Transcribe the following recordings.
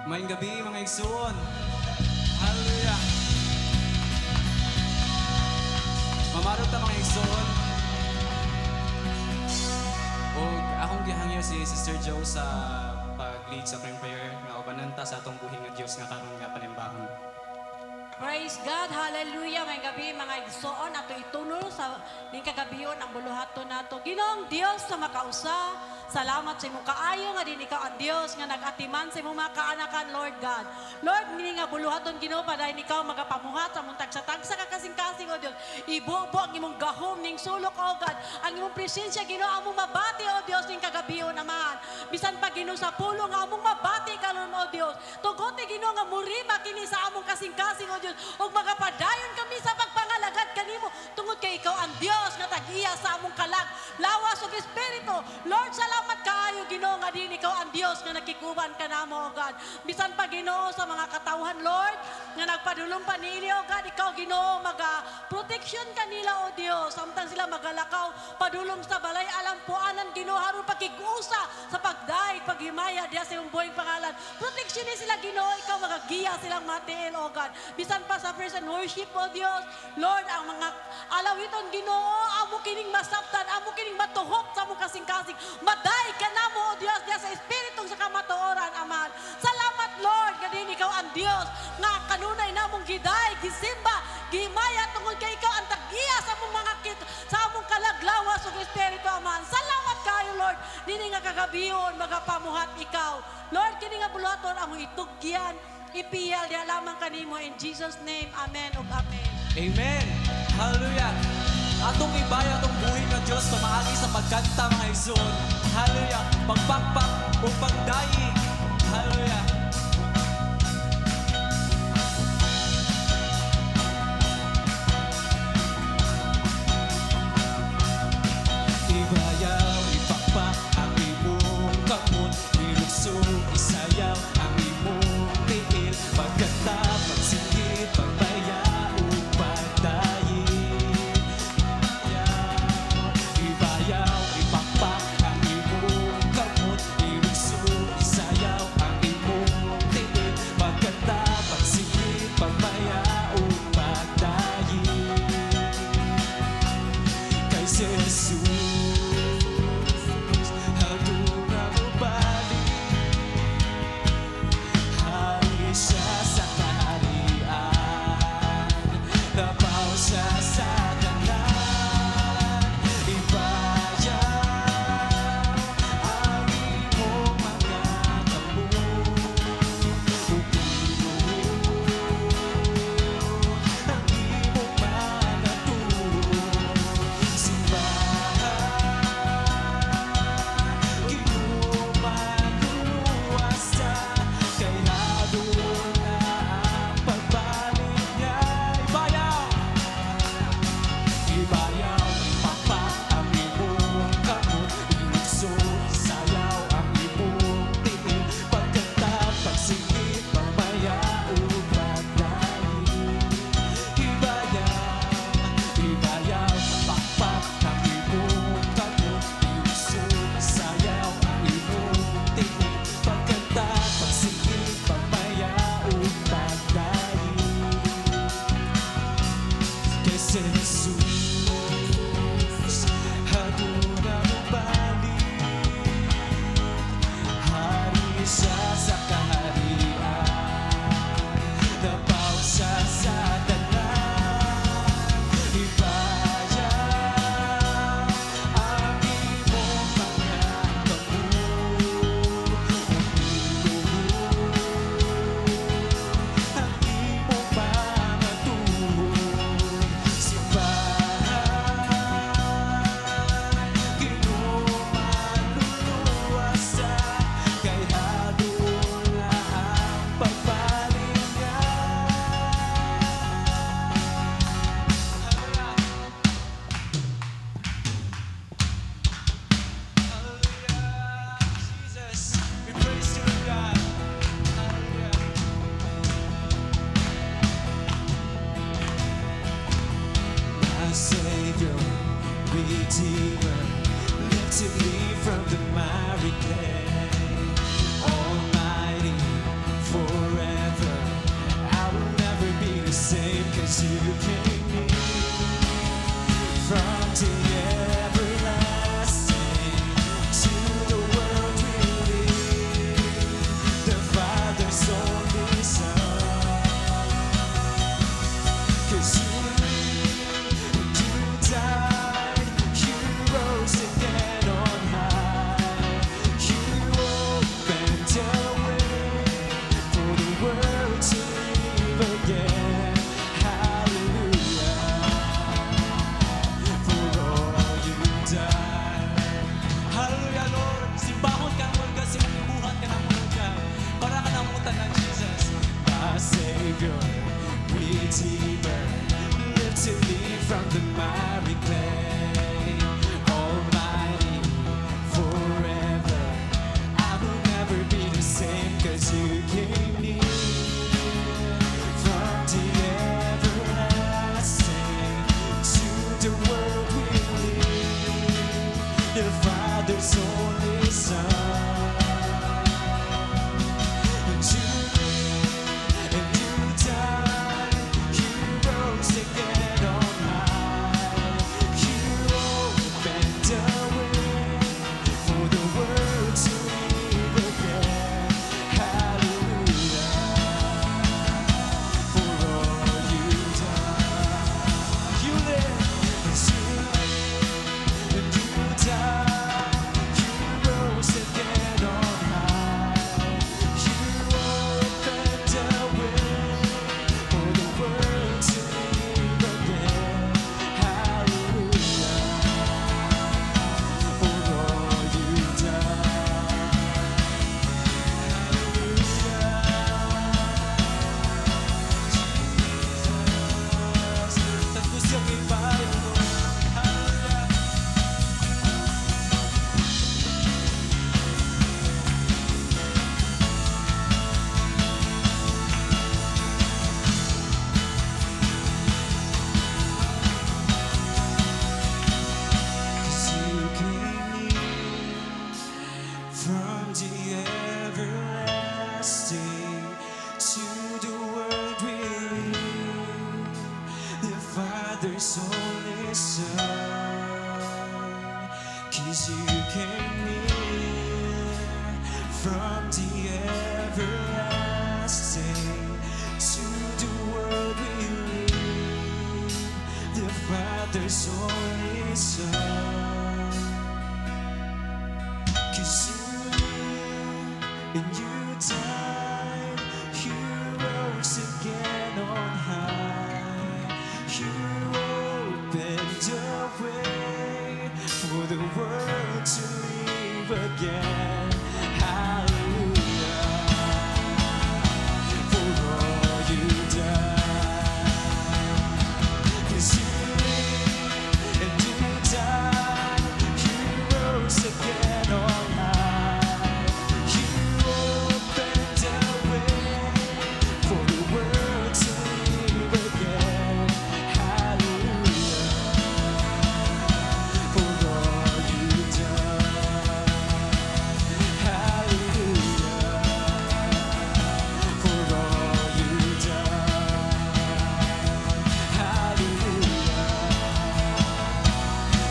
Maayong gabi mga igsoon. Hallelujah. Mamarot ta mga igsoon. O akong gihangyo si Sister Joe sa pag-lead sa prayer nga ubananta sa atong buhi nga Dios nga karon nga panimbahon. Praise God, hallelujah, may gabi mga igsoon ato ituno sa ning kagabiyon ang buluhaton nato. Ginoong Dios sa makausa, salamat sa imong kaayo nga din ikaw ang Dios nga nagatiman sa imong mga kaanakan, Lord God. Lord, ngini nga buluhaton Ginoo padayon ikaw magapamuhat sa imong tagsa-tagsa ka kasing-kasing o Dios. Ibubo ang imong gahom ning sulok o God. Ang imong presensya Ginoo among mabati o Dios ning kagabiyon naman. Bisan pa Ginoo sa pulo nga among mabati karon o Dios. Tugote Ginoo nga murima kini sa among kasing-kasing o Dios. Ug magapadayon kami sa pagpangalagad kanimo tungod kay ikaw ang Dios nga tag-iya sa among kalag lawas ug espiritu. Lord, salamat kaayo Ginoo nga din ikaw ang Dios nga nakikuban kanamo o God. Bisan pa Ginoo sa mga katawhan Lord nga nagpadulong pa niini o God, ikaw Ginoo protection kanila o Dios samtang sila magalakaw padulong sa balay alampuanan Ginoo haron pakigusa sa pagday paghimaya diha sa imong buhing pangalan. Protection ni sila Ginoo, ikaw magagiya silang matiin o God. Bisan pa sa praise and worship o Dios, Lord, ang mga alawiton Ginoo, amo kining masabtan, amo kining matuhop sa among kasing-kasing. Maday ka namo o Dios diha sa espiritong sa kamatuoran, Aman. Salamat Lord, gadin ikaw ang Dios nga kanunay namong giday, gisimba, gimaya tungod kay ikaw ang tag-iya sa among mga sa among kalaglawas ug espiritu, Aman. Salamat kayo Lord, dini nga kagabiyon magapamuhat ikaw. Lord, kini nga buluhaton among itugyan, ipiyal di lamang kanimo in Jesus name. Amen ug amen. Amen. Hallelujah. Atong ibaya atong buhi nga Dios pamaagi sa pagkanta mga igsoon. Hallelujah. Pagpakpak o pagdayi. Hallelujah. Ibayaw, ipakpak ang imong kamot, ilugsog, isayaw ang imong tiil, pagkanta, pagsikip, pagbaya, pagdayi. Ibayaw, ipakpak ang imong kamot, ilugsog, isayaw my reclaim, Almighty, forever. I will never be the same, 'cause you came near from the everlasting to the world we live, the Father's only Son. And you live and you died, you rose again on high. You opened the way for the world to live again. Hallelujah, for all you've done. You live and you live and you died, you rose again on high. You opened the way for the world to live again. Hallelujah, for all you've done. Tagos kami payo mo. Hallelujah. Cause you came near from the everlasting to the world we live, the Father's only Son. 'Cause you came near from the everlasting to the world we live, the Father's only Son. 'Cause you live and you died, you rose again on high. You opened the way for the world to live again. Hallelujah, for all you've done. 'Cause you live and you died, you rose again on high. You opened the way for the world to live again. Hallelujah, for all you've done. Hallelujah, for all you've done. Hallelujah,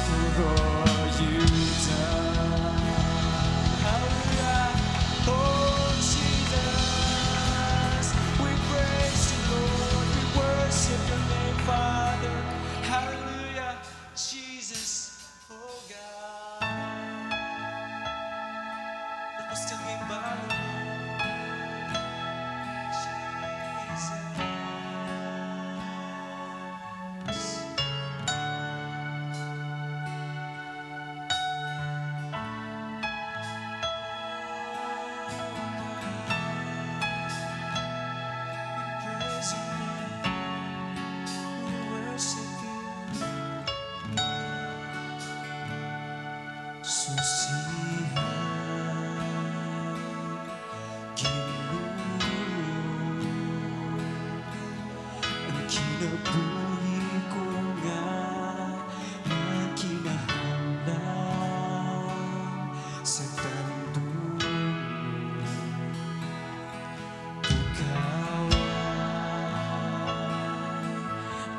for all you've done. Hallelujah, oh Jesus, we praise you, Lord, we worship your name, Father. Hallelujah, Jesus, oh God. Tapos kami bago, Jesus. Praise your name, we worship you. Ang kinabuhi ko nga ang kinahanglan sa tandong ikaw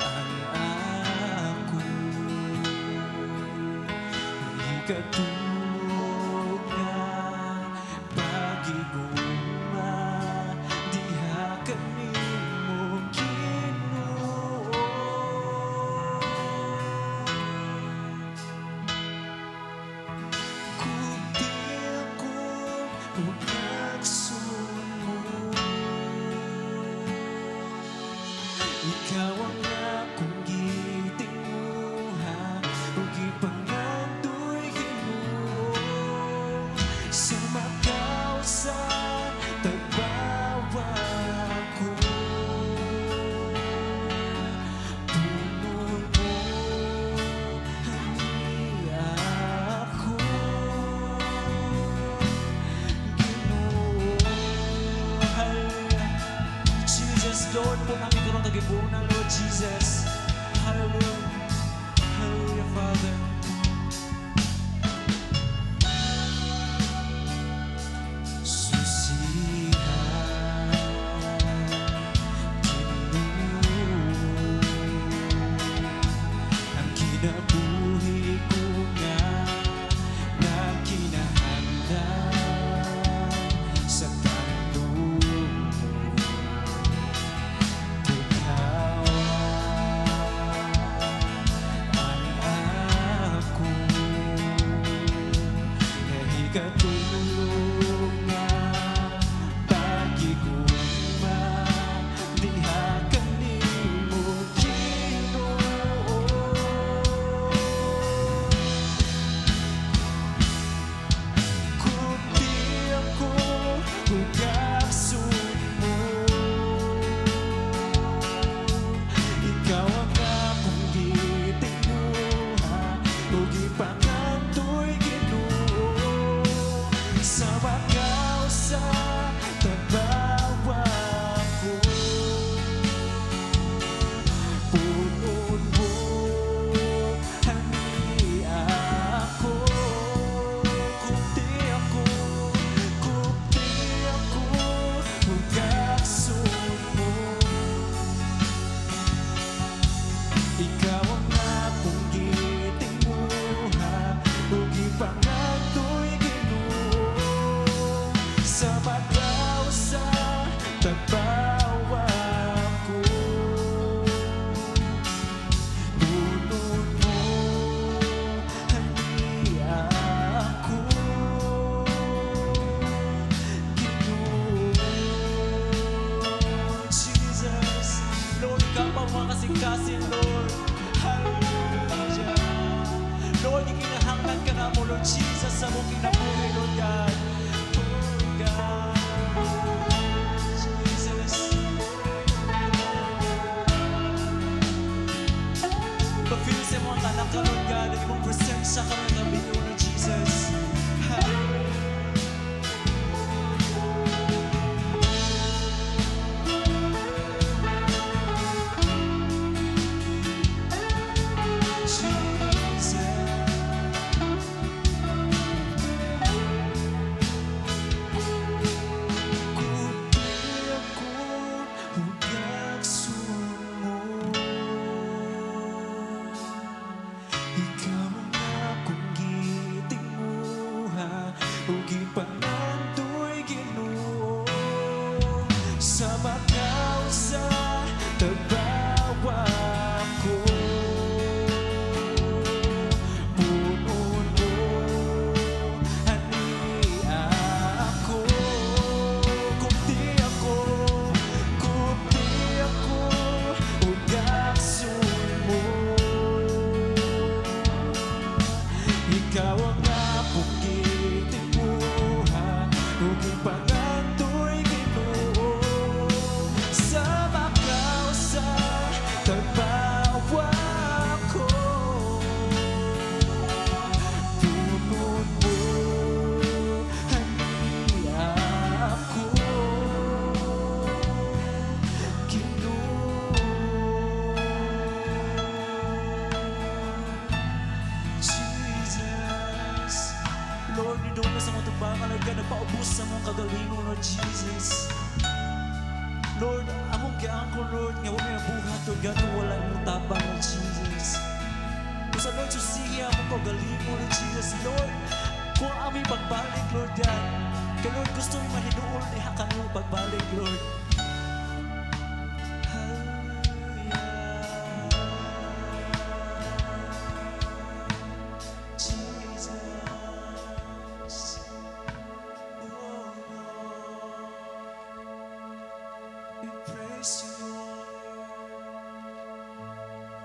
ang ako. Ikatulog na pag-iguma, diha kami mo Ginoo. Kupil ko o pagsunod, ikaw ang akong gitinguha o gipangandoy Ginoo. Sa makaw sa tagbawa ko, tunod mo kagibunan, Lord Jesus. Hallelujah. Hallelujah, Father. Susihan, ang kinabuhi ko nga na kinahanda sa tandong ikaw ay ako katulong nga pagigugma diha kanimo Ginoo. Kuti ako ugaksun mo, ikaw ang akong gitinguha ug ipangandoy Ginoo. Sa bagaw sa tabawa ko, punon mo hani ako. Kuti ako ugaksun mo, ikaw ang akong gitinguha ug ipangandoy Ginoo. Sa bagaw sa tabawa ko, punon mo hani ako. Ginoo, Jesus, Lord, ikaw pa mga kasing-kasing, Lord. Hallelujah. Lord, ikinahanglan ka na mo, Lord Jesus, sa mong kinabuhi, Lord God. Oh God, Jesus. Pa-feel sa mga anak ka, Lord God, at imong presensya ka ng gabi, Lord Jesus. Hallelujah. Sa bagaw sa tabawa ko, punon mo hani ako. Kuti ako ugaksun mo, ikaw ang akong gitinguha ug ipangandoy Ginoo. Sa bagaw sa tabawa ko, punon mo hani ako. Ginoo, Jesus, Lord, ni doon na sa mga tubangan, Lord God, nagpaubos sa mga kagalingon, Lord Jesus. Lord, among kiyaan ko, Lord, nga wala may buhat, Lord God, kung wala mong tabang, Lord Jesus. Kung sa Lord, susiya mo kagalingon, Lord Jesus. Lord, kung aming pagbalik, Lord God, kaya Lord, gusto mo mahinuol, ihakan mo pagbalik, Lord.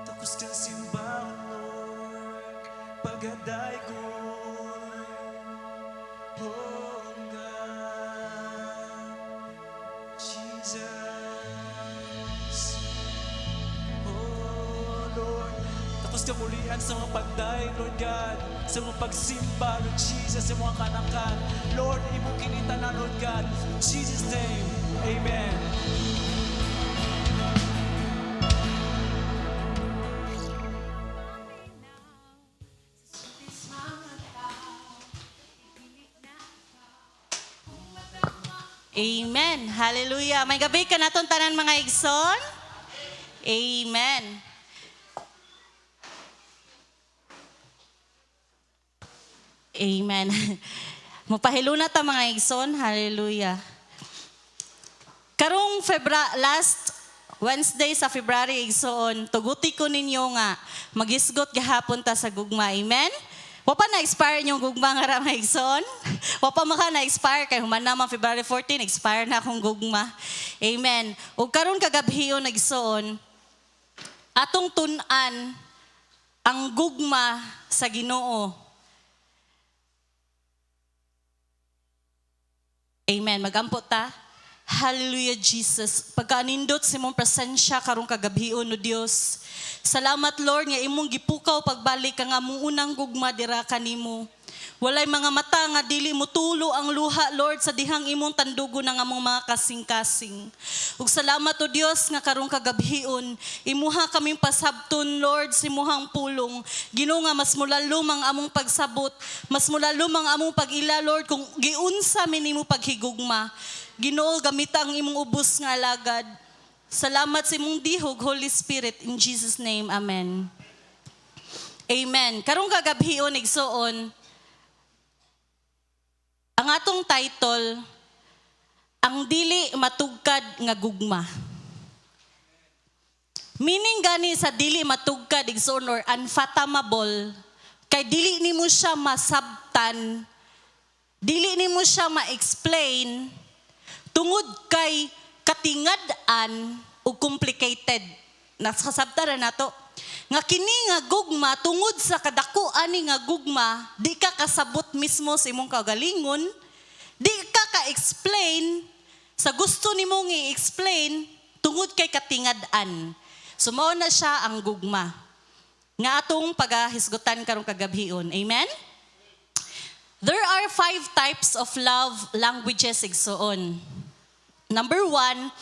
Takos kang simbahan, Lord, pagaday ko. Oh God, Jesus. Oh Lord, takos ka mulian sa mga pagday, Lord God, sa mga pagsimba, Lord Jesus, sa mga kanakan. Lord, imong kinita na, Lord God. In Jesus' name, Amen. Amen. Hallelujah. May gabi ka naton tanan mga igsoon. Amen. Amen. Mupahiluna ta mga igsoon. Hallelujah. Karong last Wednesday sa February igsoon, tuguti ko ninyo nga magisgot gahapon ta sa gugma. Amen. Wapa na-expire yung gugma nga ra mga igsoon. Wapa maka na-expire kay human naman February 14, expire na akong gugma. Amen. Ug karon kagabhiyon igsoon, atong tun-an ang gugma sa Ginoo. Amen. Magampo ta. Hallelujah, Jesus. Pagkaanindot sa imong presensya karong kagabhion no Dios. Salamat Lord nga imong gipukaw pagbalik ka nga muunang gugma dira kanimo. Walay mga mata nga dili mo tulo ang luha Lord sa dihang imong tandugo ng among mga kasing-kasing. Ug salamat o Dios nga karong kagabhion imuha kaming pasabton Lord sa imuhang pulong. Ginoo nga mas mulalom ang among pagsabot, mas mulalom ang among pag-ila Lord kung giunsa mi nimo paghigugma. Ginoo gamita ang imong ubos nga alagad. Salamat sa imong dihog Holy Spirit in Jesus name. Amen. Amen. Karong kagabhion igsoon ang atong title, ang dili matugkad nga gugma. Meaning gani sa dili matugkad igsoon or unfathomable, kay dili nimo siya masabtan, dili nimo siya ma-explain, tungod kay katingad-an ug complicated. Nasasabtan na nato. Nga kini nga gugma tungod sa kadako ani nga gugma di ka kasabot mismo sa imong kagalingon, di ka ka-explain sa gusto nimong i-explain tungod kay katingad-an. So mao na siya ang gugma nga atong pagahisgutan karong kagabhion. Amen. There are 5 types of love languages igsoon. Number 1,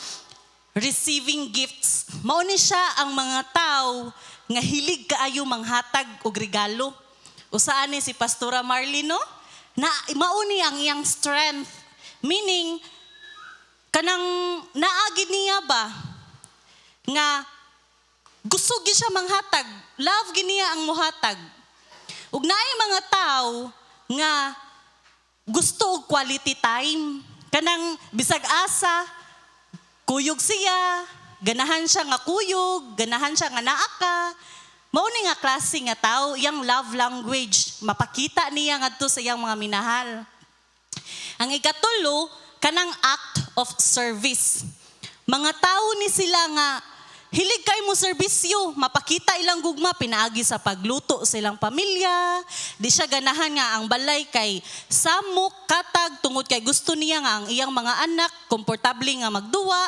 receiving gifts. Mao ni siya ang mga tao nga hilig kaayo manghatag og regalo. Usaan ni si Pastora Marlene no? Na mauni ang iyang strength. Meaning kanang naagi niya ba nga gusto gi siya manghatag, love giniya ang muhatag. Ug naay mga tao nga gusto og quality time. Kanang bisag asa kuyog siya, ganahan siya nga kuyog, ganahan siya nga naaka. Mao ni nga klase nga tao, iyang love language, mapakita niya ngadto sa iyang mga minahal. Ang ikatulo, kanang act of service. Mga tao ni sila nga hilig kay mo serbisyo, mapakita ilang gugma pinaagi sa pagluto sa ilang pamilya. Di siya ganahan nga ang balay kay samok, katag, tungod kay gusto niya nga ang iyang mga anak komportable nga magduwa.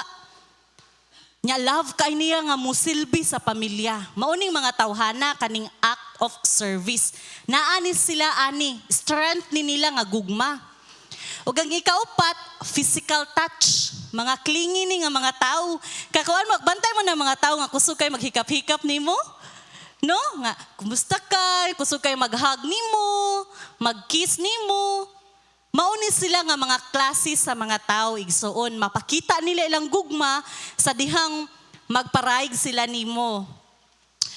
Nya love kay niya nga musilbi sa pamilya. Mauning mga tawhana kaning act of service. Naani sila ani, strength ni nila nga gugma. Ug ang ikaupat, physical touch. Mga clingy ni nga mga tao. Kakuan magbantay mo ng mga tao nga kusog kay maghikap-hikap nimo. No? Nga kumusta kay, kusog kay mag-hug nimo, mag-kiss nimo. Mauni sila nga mga klase sa mga tao igsoon. Mapakita nila ilang gugma sa dihang magparaig sila nimo.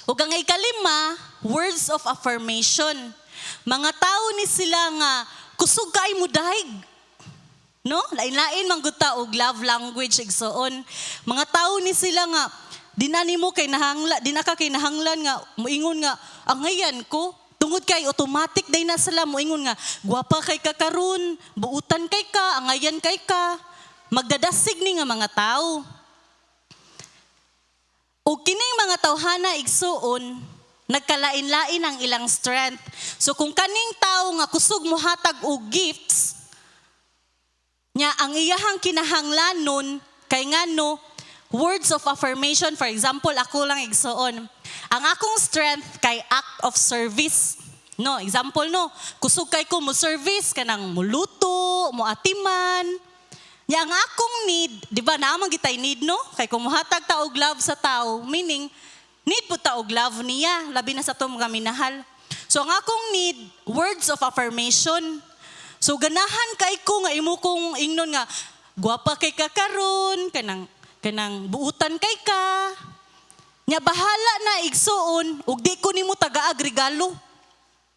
Ug ang ikalima, words of affirmation. Mga tao ni sila nga kusog kay mo daig. No? Lain-lain man gud ta og love language igsoon. Mga tao ni sila nga di na nimo kay nahangla, di na ka kay nahanglan nga moingon nga angayan ko. Tungod kay automatic day na sila moingon nga gwapa kay ka karon, buutan kay ka, angayan kay ka. Magdadasig ni nga mga tao. O kining mga tawhana igsuon, nagkalain-lain ang ilang strength. So kung kaning tao nga kusog mohatag og gifts, nya ang iyahang kinahanglanon kay ngano words of affirmation. For example, ako lang igsuon. Ang akong strength kay act of service. No, example no, kusog kay ko mo service kanang muluto, mo atiman. Ya ang akong need, di ba naamang gitay need no? Kay kung muhatag ta og love sa tao, meaning need po ta og love niya, labi na sa to mga minahal. So ang akong need, words of affirmation. So ganahan kay ko nga imo kong ingnon nga guwapa kay ka karon, kanang buutan kay ka. Nya bahala na igsuon, ug di ko nimo tagaag regalo.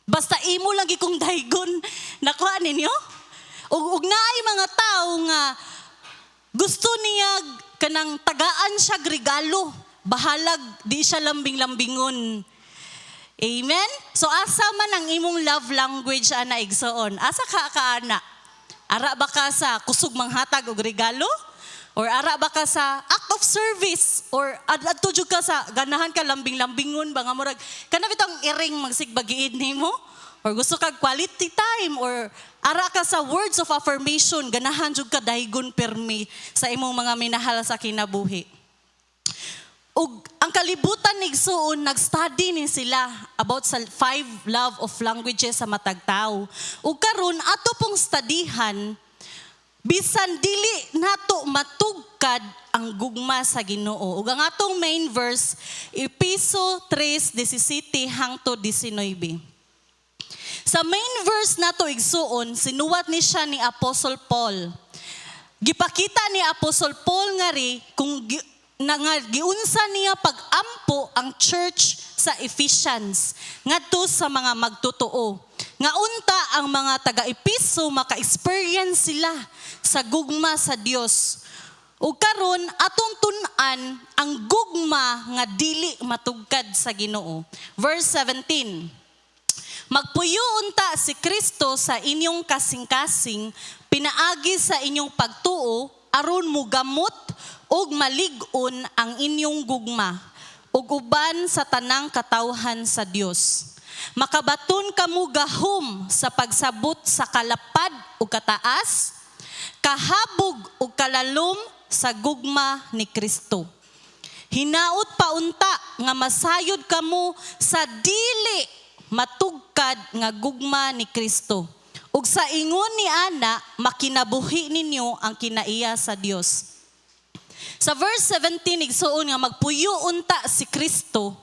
Basta imo lang ikong daygon. Nakuha ninyo? Ug naay mga tao nga gusto niya kanang tagaan siya regalo. Bahalag di siya lambing-lambingon. Amen? So asa man ang imong love language ana igsuon? Asa ka ana? Ara ba ka sa kusog manghatag og regalo? Or ara ba ka sa act of service? Or adto jud ka sa ganahan ka lambing-lambingon ba nga murag kana bitong iring magsigbagiid nimo? Or gusto kag quality time? Or ara ka sa words of affirmation, ganahan jud ka daygon permi sa imong mga minahal sa kinabuhi. Ug ang kalibutan nigsuon, nag-study ni sila about sa 5 love of languages sa matag tawo. Ug karon ato pong studyhan, bisan dili nato matugkad ang gugma sa Ginoo. Ug ang atong main verse, Episo 3:17 hangtod 19. Sa main verse nato igsuon, sinuwat ni siya ni Apostle Paul. Gipakita ni Apostle Paul nga ri kung giunsa niya pag-ampo ang church sa Ephesians ngadto sa mga magtotoo. Nga unta ang mga taga-Episo maka-experience sila sa gugma sa Dios. Ug karon atong tun-an ang gugma nga dili matugkad sa Ginoo. Verse 17. Magpuyo unta si Kristo sa inyong kasing-kasing, pinaagi sa inyong pagtuo, aron mo gamot ug malig-on ang inyong gugma, ug uban sa tanang katawhan sa Dios. Makabaton kamo gahom sa pagsabot sa kalapad ug kataas, kahabog ug kalalom sa gugma ni Kristo. Hinaot pa unta nga masayod kamo sa dili matugkad nga gugma ni Kristo. Ug sa ingon ni ana makinabuhi ninyo ang kinaiya sa Dios. Sa verse 17 igsuon nga magpuyo unta si Kristo.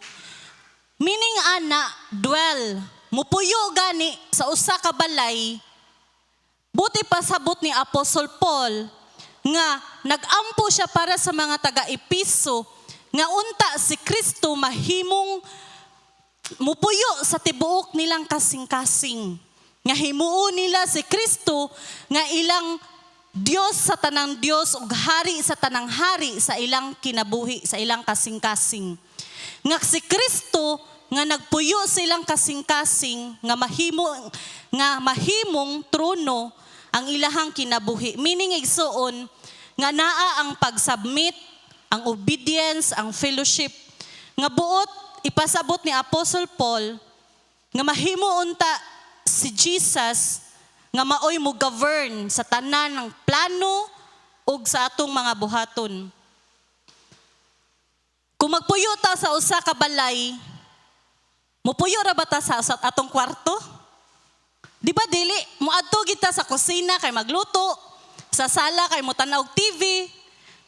Meaning ana dwell, mupuyo gani sa usa ka balay. Buti pa sabot ni Apostle Paul nga nagampo siya para sa mga taga-Episo nga unta si Kristo mahimong mupuyo sa tibuok nilang kasing-kasing. Nga himuon nila si Kristo nga ilang Dios sa tanang Dios ug hari sa tanang hari sa ilang kinabuhi, sa ilang kasing-kasing. Nga si Kristo nga nagpuyo sa ilang kasing-kasing nga mahimong trono ang ilahang kinabuhi. Meaning igsuon nga naa ang pag-submit, ang obedience, ang fellowship nga buot ipasabot ni Apostle Paul nga mahimo unta si Jesus nga maoy mo govern sa tanan ng plano ug sa atong mga buhaton. Kung magpuyo ta sa usa ka balay, mupuyo ra ba ta sa atong kwarto? Di ba dili? Muadto kita sa kusina kay magluto, sa sala kay mutanaw og TV,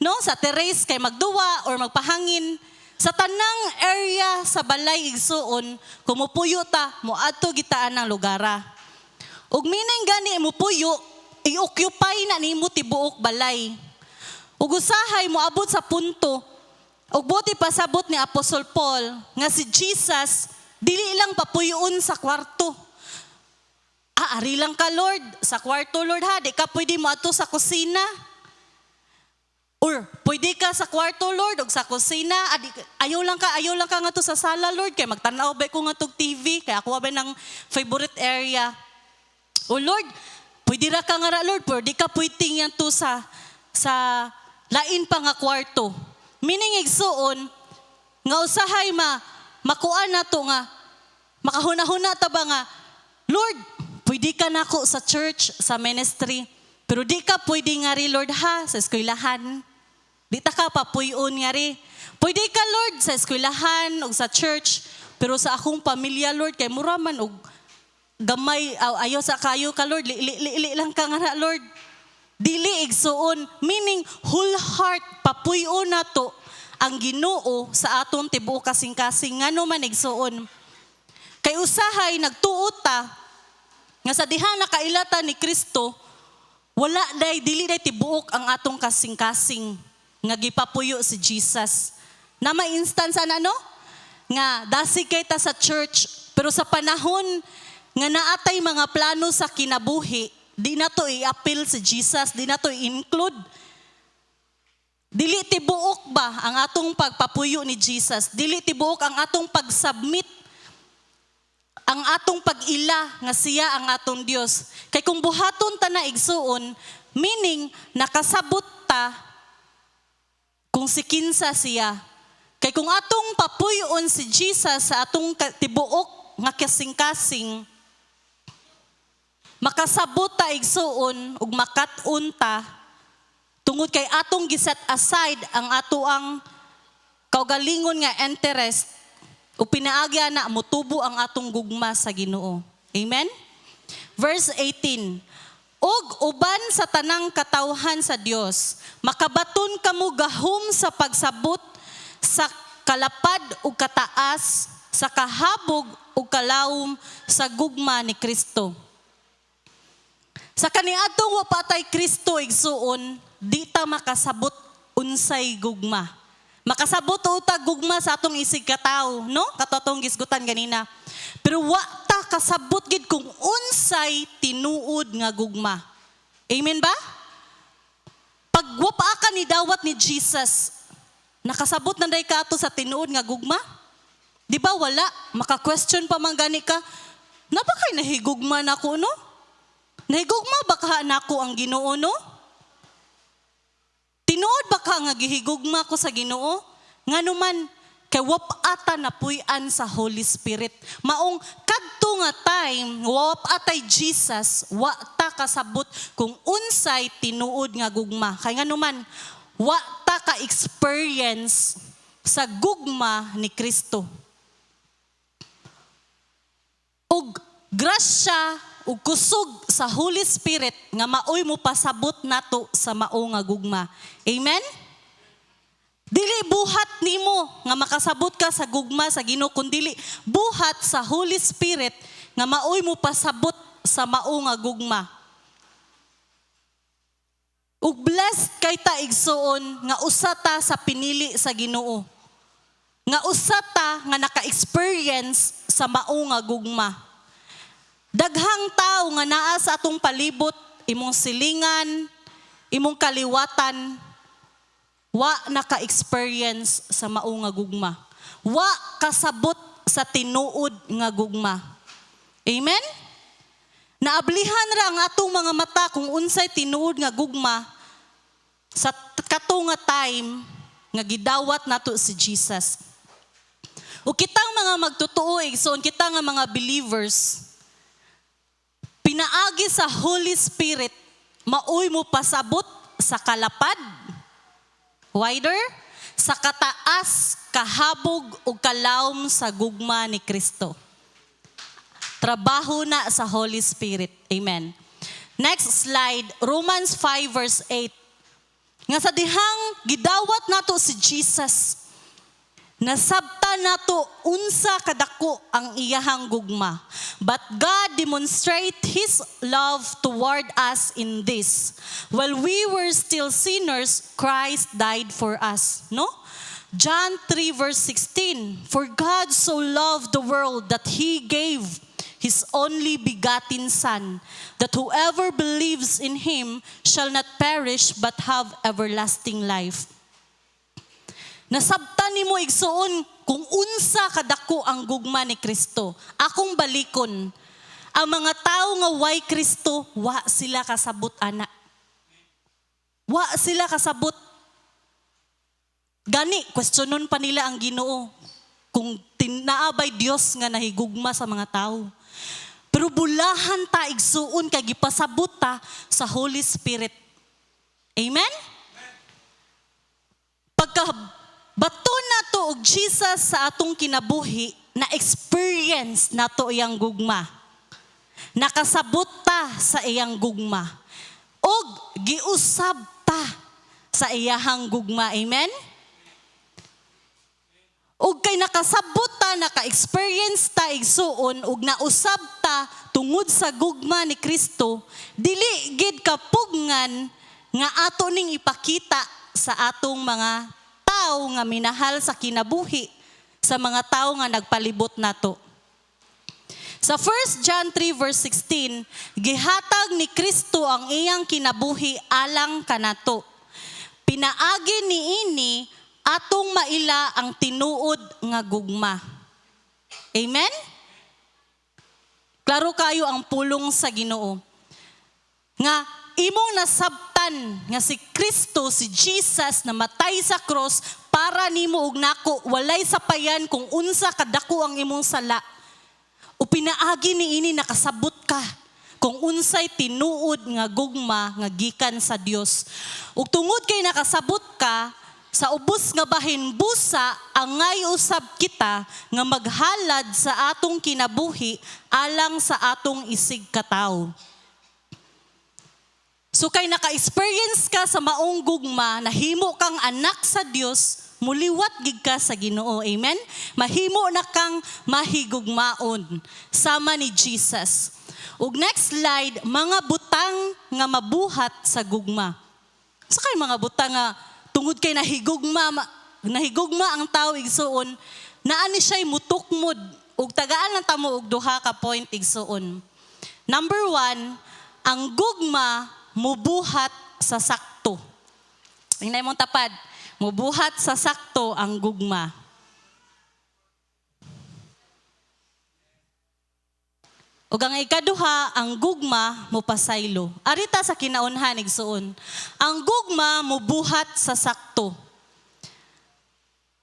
no? Sa terrace kay magduwa or magpahangin. Sa tanang area sa balay igsuon, kumupuyo ta, muadto gitaan ng lugara. Ug meaning gani mupuyo, i-occupy na nimo tibuok balay. Ug usahay moabot sa punto, ug buti pasabot ni Apostle Paul nga si Jesus dili lang papuyoon sa kwarto. Ari lang ka Lord, sa kwarto Lord ha, di ka pwede moadto sa kusina. Or pwede ka sa kwarto Lord ug sa kusina, ayaw lang ka nga to sa sala Lord kay magtanaw ba ko nga tog TV kay ako ba nang favorite area. O Lord, pwede ra ka nga Lord, pwede ka pwede yan to sa lain pa nga kwarto. Meaning igsuon nga usahay makuan nato nga makahuna-huna ta ba nga Lord, pwede ka nako sa church, sa ministry, pero di ka pwede nga ri Lord ha sa eskwelahan. Di ta ka papuyon nga ri. Pwede ka Lord sa eskwelahan o sa church, pero sa akong pamilya Lord kay mura man og gamay ayo sa kayo ka Lord, li lang ka nga Lord. Dili igsuon, meaning whole heart papuyon nato ang Ginoo sa aton tibuok kasing-kasing ngano man igsuon. Kay usahay nagtuo ta nga sa diha nakailata ni Kristo, wala day dili day tibuok ang atong kasing-kasing nga gipapuyo si Jesus. Na may instance ano? Nga dasi kay ta sa church pero sa panahon nga naatay mga plano sa kinabuhi, di na to i-appeal si Jesus, di na to i-include. Dili tibuok ba ang atong pagpapuyo ni Jesus? Dili tibuok ang atong pag-submit, ang atong pag-ila nga siya ang atong Dios. Kay kung buhaton ta na igsuon, meaning nakasabot ta kung si kinsa siya. Kay kung atong papuyon si Jesus sa atong tibuok nga kasing-kasing, makasabot ta igsuon ug makat-on ta tungod kay atong giset aside ang atoang kaugalingon nga interest o pinaagya na motubo ang atong gugma sa Ginoo. Amen? Verse 18. Og uban sa tanang katawhan sa Dios, makabaton kamo gahom sa pagsabot sa kalapad ug kataas, sa kahabog ug kalawom sa gugma ni Kristo. Sa kaniadtong wa patay Kristo igsuon, di ta makasabot unsay gugma. Makasabot uta gugma sa atong isig katawo, no? Katotong gisgutan ganina. Pero wa ta kasabot gid kung unsay tinuod nga gugma. Amen ba? Pag wa pa ka ni dawat ni Jesus, nakasabot na day ka ato sa tinuod nga gugma? Di ba wala? Maka-question pa man gani ka, na ba kay nahigugma nako, no? Nahigugma ba ka nako ang Ginoo, no? Tinuod ba ka nga gihigugma ko sa Ginoo? Nganuman kay wapata na puy-an sa Holy Spirit. Maong kadto nga time wapatay Jesus, wa ta kasabot kung unsay tinuod nga gugma. Kay nganuman wa ta ka experience sa gugma ni Kristo. Og grasya ug kusog sa Holy Spirit nga maoy mo pasabot nato sa mao nga gugma. Amen? Dili buhat nimo nga makasabot ka sa gugma sa Ginoo, kundi buhat sa Holy Spirit nga maoy mo pasabot sa mao nga gugma. Ug blessed kay ta igsuon nga usa ta sa pinili sa Ginoo. Nga usa ta nga naka-experience sa mao nga gugma. Daghang tao nga naa sa atong palibot, imong silingan, imong kaliwatan, wa naka-experience sa mao nga gugma. Wa kasabot sa tinuod nga gugma. Amen? Naablihan ra ang atong mga mata kung unsay tinuod nga gugma sa kato nga time nga gidawat nato si Jesus. O kitang mga magtutuo, igsoon kita nga mga believers, pinaagi sa Holy Spirit, maoy mo pasabot sa kalapad, wider, sa kataas, kahabog o kalawom sa gugma ni Kristo. Trabaho na sa Holy Spirit. Amen. Next slide, Romans 5 verse 8. Nga sa dihang gidawat nato si Jesus, nasabta nato unsa kadako ang iyahang gugma. But God demonstrate His love toward us in this. While we were still sinners, Christ died for us. No? John 3 verse 16. For God so loved the world that He gave His only begotten Son, that whoever believes in Him shall not perish but have everlasting life. Nasabtan nimo igsuon kung unsa kadako ang gugma ni Kristo. Akong balikon, ang mga tao nga way Kristo, wa sila kasabot ana. Wa sila kasabot. Gani, questionon pa nila ang Ginoo kung tinaabay Dios nga nahigugma sa mga tao. Pero bulahan ta igsuon kay gipasabot ta sa Holy Spirit. Amen? Pagka bato na to og Jesus sa atong kinabuhi, na experience na to iyang gugma. Nakasabot ta sa iyang gugma. Og giusab ta sa iyahang gugma. Amen? Og kay nakasabot ta ta naka-experience ta igsuon ug nausab ta tungod sa gugma ni Kristo, dili gid kapugngan nga ato ning ipakita sa atong mga tao nga minahal sa kinabuhi, sa mga tao nga nagpalibot nato. Sa 1 John 3 verse 16, gihatag ni Kristo ang iyang kinabuhi alang kanato. Pinaagi niini atong maila ang tinuod nga gugma. Amen? Klaro kayo ang pulong sa Ginoo. Nga imong nasabtan nga si Kristo, si Jesus na matay sa cross para nimo ug nako, walay sapayan kung unsa kadako ang imong sala. O pinaagi niini nakasabot ka kung unsay tinuod nga gugma nga gikan sa Dios. Ug tungod kay nakasabot ka, sa ubos nga bahin busa, angay usab kita nga maghalad sa atong kinabuhi alang sa atong isig katawo. So kay naka-experience ka sa maong gugma, nahimo kang anak sa Dios, muliwat gid ka sa Ginoo. Amen? Mahimo na kang mahigugmaon sama ni Jesus. Ug next slide, mga butang nga mabuhat sa gugma. Sa kay mga butang nga tungod kay nahigugma ang tao igsuon, naani siya'y mutukmod ug tagaan lang tamo og duha ka point igsuon. Number 1, ang gugma mubuhat sa sakto. Tingnan mong tapad. Mubuhat sa sakto ang gugma. Ug ang ikaduha, ang gugma mupasaylo. Arita sa kinaunhan igsuon. Ang gugma mubuhat sa sakto.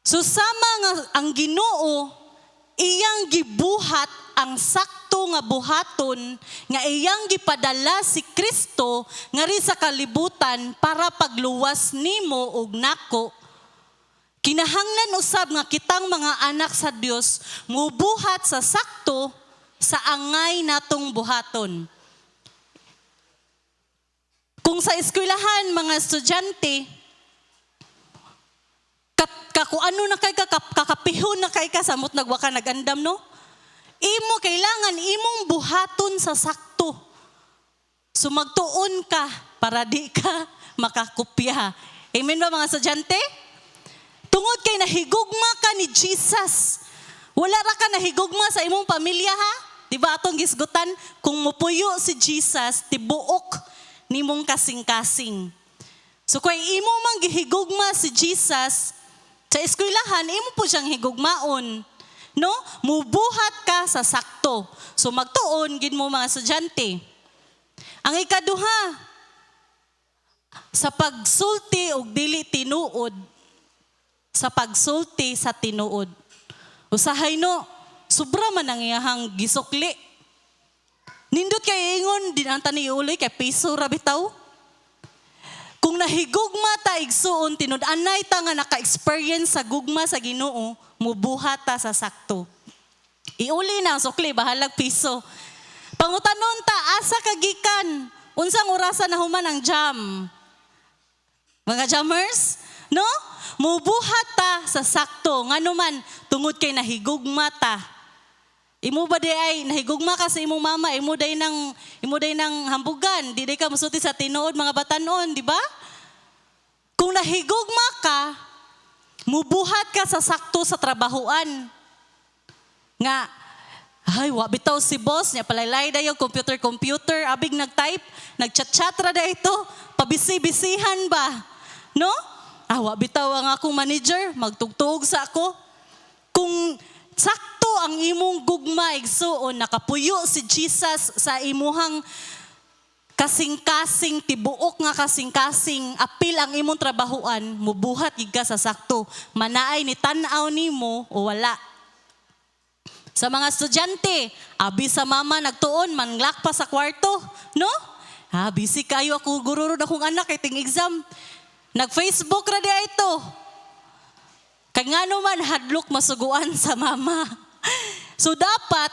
So sama nga ang Ginoo iyang gibuhat ang sakto nga buhaton nga iyang gipadala si Kristo ngari sa kalibutan para pagluwas nimo ug nako. Kinahanglan usab nga kitang mga anak sa Dios mubuhat sa sakto sa angay natong buhaton. Kung sa eskwelahan mga estudyante, kakuano na kay kakapihon na kay kasamot nagwa ka nagandam no? Imo kailangan imong buhaton sa sakto. So magtuon ka para di ka makakopya. Amen ba mga estudyante? Tungod kay nahigugma ka ni Jesus. Wala ra ka nahigugma sa imong pamilya ha? Diba atong gisgutan? Kung mupuyo si Jesus, tibuok nimong kasing-kasing. So kung imo mang gihigugma si Jesus, sa eskwelahan, imo po siyang higugmaon. No? Mubuhat ka sa sakto. So magtuon, gid mo mga estudyante. Ang ikaduha, sa pagsulti og dili tinuod, sa pagsulti sa tinuod. Usahay no, sobra man ang iyahang gisukli. Nindot kay ingon, din ang tani uloy, kay piso rabitaw. Kung nahigugma ta igsuon, tinud-anay ta nga naka-experience sa gugma sa Ginoo, mubuhat ta sa sakto. Iuli na ang sukli, bahalag piso. Pangutanon ta, asa kagikan? Unsang orasan na human ang jam? Mga jammers? No? Mubuhat ta sa sakto. Nga naman, tungod kay nahigugma ta. Imo ba di ay nahigugma ka sa imong mama, imo day nang hambugan, di day ka musuti sa tinuod mga batanon, di ba? Kung nahigugma ka, mubuhat ka sa sakto sa trabahoan. Nga, ay, bitaw si boss niya, palaylay dayo, computer, abig nag-type, nag-chat-chat ra da ito, pabisi-bisihan ba? No? Bitaw ang akong manager, magtugtog sa ako. Kung sakto ang imong gugma igsuon, nakapuyo si Jesus sa imuhang kasing-kasing, tibuok nga kasing-kasing, apil ang imong trabahoan, mubuhat gid ka sa sakto. Manaay ni tan-aw nimo o wala. Sa mga estudyante, abi sa mama nagtuon, manglak pa sa kwarto, no? Busy kayo ako, gururo na akong anak, iting exam. Nag-Facebook ra diya ito. Kaya nga naman, hadlok masuguan sa mama. So dapat,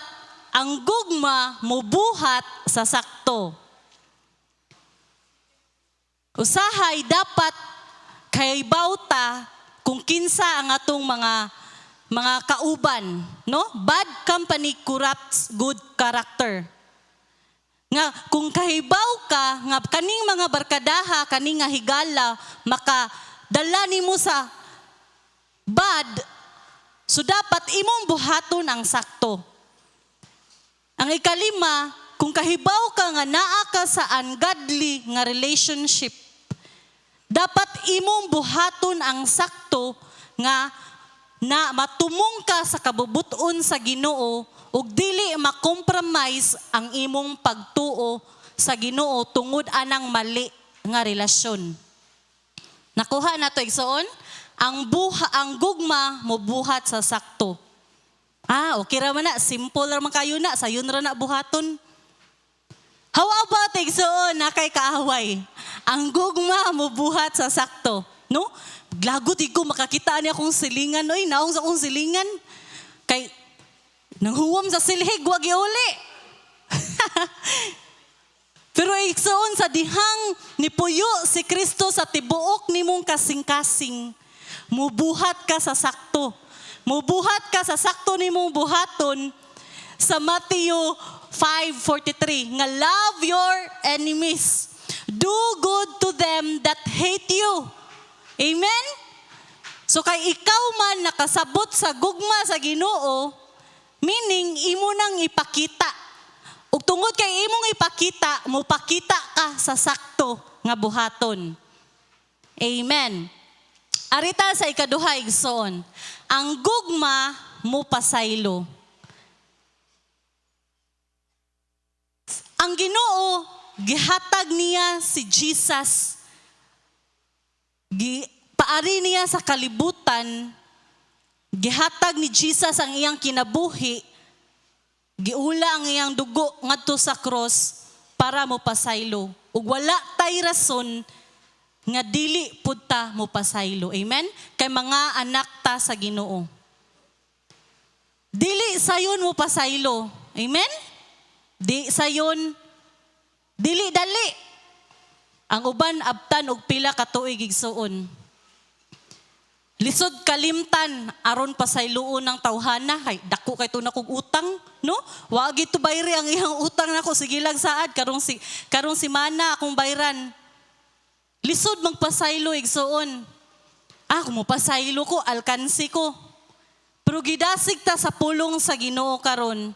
ang gugma mubuhat sa sakto. Usahay dapat kay bauta kung kinsa ang atong mga kauban, no? Bad company corrupts good character. Nga kung kahibaw ka nga kaning mga barkadaha, kaning nga higala makadala nimo sa bad, so dapat imong buhaton ang sakto. Ang ikalima, kung kahibaw ka nga naa ka sa ungodly nga relationship, dapat imong buhaton ang sakto nga na matumong ka sa kabubuton sa Ginoo ug dili makompromise ang imong pagtuo sa Ginoo tungod anang mali nga relasyon. Nakuha na to igsoon? Ang gugma mo buhat sa sakto. Okay ra man na, simple ra man kayo na, sayon ra na buhaton. How about igsoon na kay kaaway? Ang gugma mo buhat sa sakto, no? Lagot ko makakita niya akong silingan, oy, naong sa akong silingan. Kay nanghuwam sa silhig, wag iuli. Pero igsoon sa dihang ni puyo si Kristo sa tibuok nimong kasing-kasing, mubuhat ka sa sakto. Mubuhat ka sa sakto nimong buhaton sa Mateo 5:43 nga love your enemies. Do good to them that hate you. Amen? So kay ikaw man nakasabot sa gugma sa Ginoo, meaning imo nang ipakita. Ug tungod kay imong ipakita, mupakita ka sa sakto nga buhaton. Amen. Arita sa ikaduha igsoon, ang gugma mo pasaylo. Ang Ginoo gihatag niya si Jesus. Paari niya sa kalibutan, gihatag ni Jesus ang iyang kinabuhi, giula ang iyang dugo ngadto sa cross para mo pasaylo. Ug wala tay rason nga dili pud ta mo pasaylo. Amen? Kay mga anak ta sa Ginoo. Dili sayon mo pasaylo. Amen? Di sayon, dili dali. Ang uban abtan og pila ka tuig igsuon. Lisod kalimtan aron pasayloon ng tawhana kay dako kay tuna kog utang, no? Wa gid to bayri ang iyang utang nako, sige lang saad karong si mana akong bayran. Lisod magpasaylo igsuon. Kung mo pasaylo ko, alkansi ko. Pero gidasig ta sa pulong sa Ginoo karon.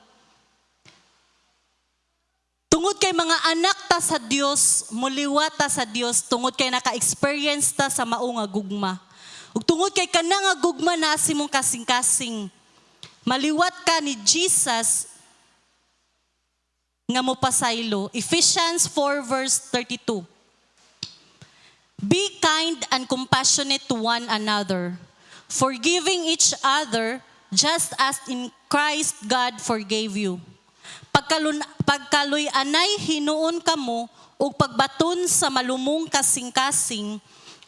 Tungod kay mga anak ta sa Dios, muliwat ta sa Dios, tungod kay naka-experience ta sa mao nga gugma. Ug tungod kay kana nga gugma na si mong kasing-kasing, maliwat ka ni Jesus nga mo pasaylo. Ephesians 4:32. Be kind and compassionate to one another, forgiving each other just as in Christ God forgave you. Pagkaluy-anay hinuon kamo ug pagbaton sa malumong kasing-kasing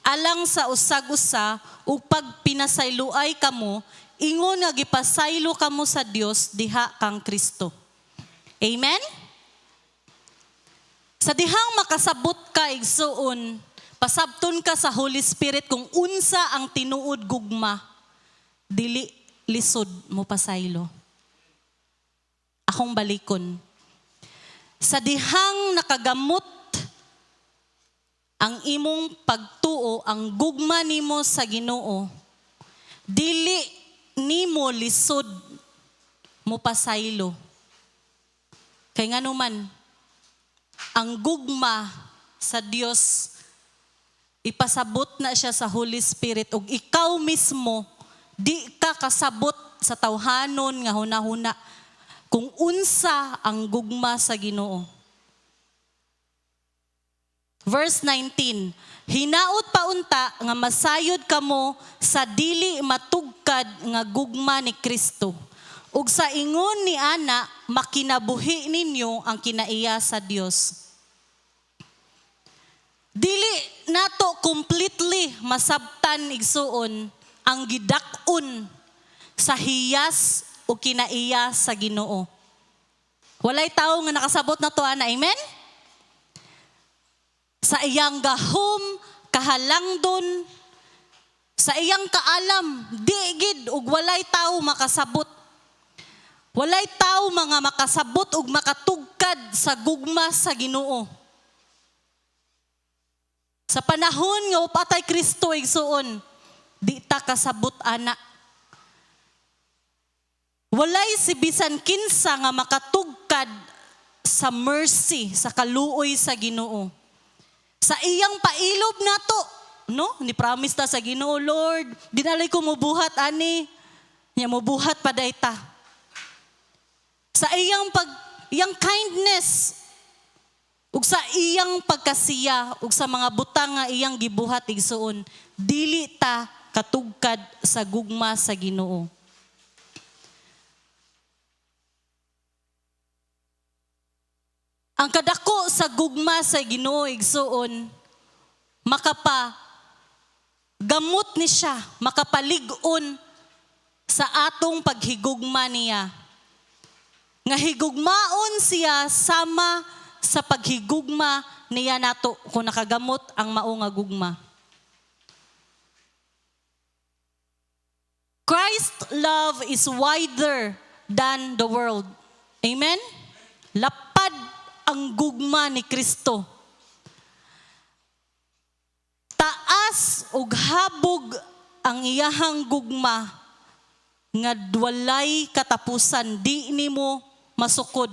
alang sa usag-usa ug pagpinasayloay kamo ingon nga gipasaylo kamo sa Dios diha kang Kristo. Amen? Sa dihang makasabot ka igsuon, pasabton ka sa Holy Spirit kung unsa ang tinuod gugma, dili lisod mo pasaylo. Akong balikon. Sa dihang nakagamot ang imong pagtuo, ang gugma nimo sa Ginoo, dili nimo lisod mo pasaylo. Kay ngano man, ang gugma sa Dios, ipasabot na siya sa Holy Spirit ug ikaw mismo, di ka kasabot sa tawhanon nga hunahuna kung unsa ang gugma sa Ginoo. Verse 19, hinaot pa unta nga masayod kamo sa dili matugkad nga gugma ni Kristo. Ug sa ingon ni ana makinabuhi ninyo ang kinaiya sa Dios. Dili nato completely masabtan igsuon ang gidakon sa hiyas o kinaiya sa Ginoo. Walay tao nga nakasabot na to, ana, amen? Sa iyang gahom, kahalangdon, sa Sa iyang kaalam, di gid ug walay tawo makasabot. Walay tawo mga makasabot ug makatugkad sa gugma sa Ginoo. Sa panahon nga upatay Kristo igsuon, di ta kasabot ana. Walay si bisan kinsa nga makatugkad sa mercy, sa kaluoy sa Ginoo. Sa iyang pailob nato, no? Ni promise ta sa Ginoo, Lord, dinalay ko mobuhat ani. Nya mobuhat pa dayta. Sa iyang kindness, ug sa iyang pagkasiya, ug sa mga butang nga iyang gibuhat igsuon, dili ta katugkad sa gugma sa Ginoo. Ang kadako sa gugma sa Ginoo igsuon, gamot ni siya, makapalig-on sa atong paghigugma niya. Nga higugmaon siya sama sa paghigugma niya nato kung nakagamot ang mao nga gugma. Christ's love is wider than the world. Amen? Lapad ang gugma ni Kristo. Taas ug habog ang iyahang gugma nga walay katapusan, di nimo masukod.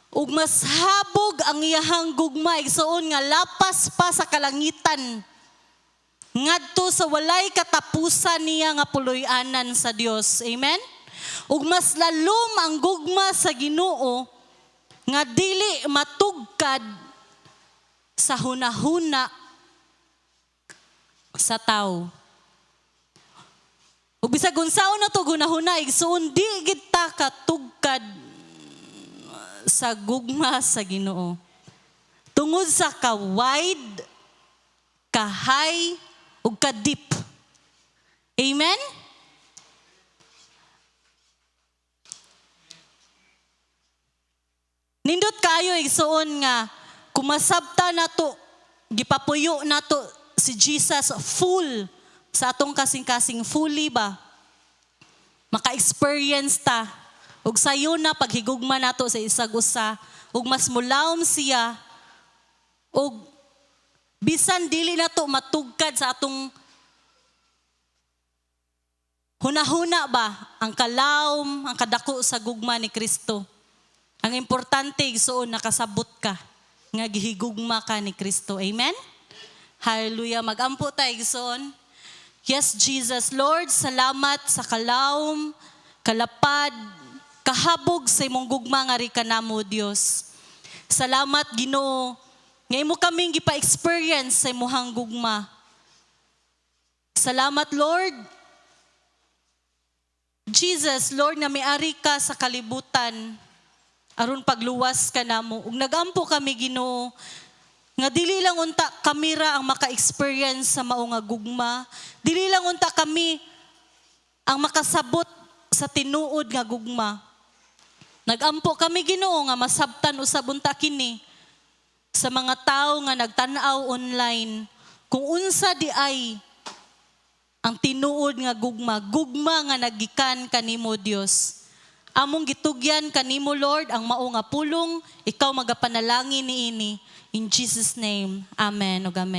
Ug mas habog ang iyahang gugma igsuon nga lapas pa sa kalangitan ngadto sa walay katapusan niya nga puloy-anan sa Dios. Amen? Ug mas lalom ang gugma sa Ginoo nga dili matugkad sa hunahuna sa tao. Ug bisag unsaon na to hunahuna igsuon di gid ta katugkad sa gugma sa Ginoo. Tungod sa ka-wide, ka-high, ug ka-deep. Amen? Nindot kayo igsuon nga kumasabta nato, gipapuyo nato si Jesus full sa atong kasing-kasing fully ba? Maka-experience ta. Ug sayo na paghigugma nato sa isag-usa, ug mas mulawom siya, ug bisan dili nato matugkad sa atong hunahuna ba, ang kalawom, ang kadako sa gugma ni Kristo. Ang importante igsuon nakasabot ka, nga gihigugma ka ni Kristo. Amen? Hallelujah. Magampo tayo igsuon. Yes, Jesus. Lord, salamat sa kalawom, kalapad, kahabog sa imong gugma nga ri kanamo, Dios. Salamat, Ginoo. Nga imo kaming gipa-experience sa imong gugma. Salamat, Lord. Jesus, Lord, nga miari ka sa kalibutan aron pagluwas ka namo. Ug nagampo kami, Ginoo, nga dili lang unta kamira ang maka-experience sa mao nga gugma. Dili lang unta kami ang makasabot sa tinuod nga gugma. Nagampo kami, Ginoo, nga masabtan usab unta kini sa mga tao nga nagtan-aw online kung unsa di ay ang tinuod nga gugma nga nagikan kanimo, Dios. Among gitugyan kanimo, Lord, ang mao nga pulong, ikaw magapanalangin niini. In Jesus' name, amen ug amen.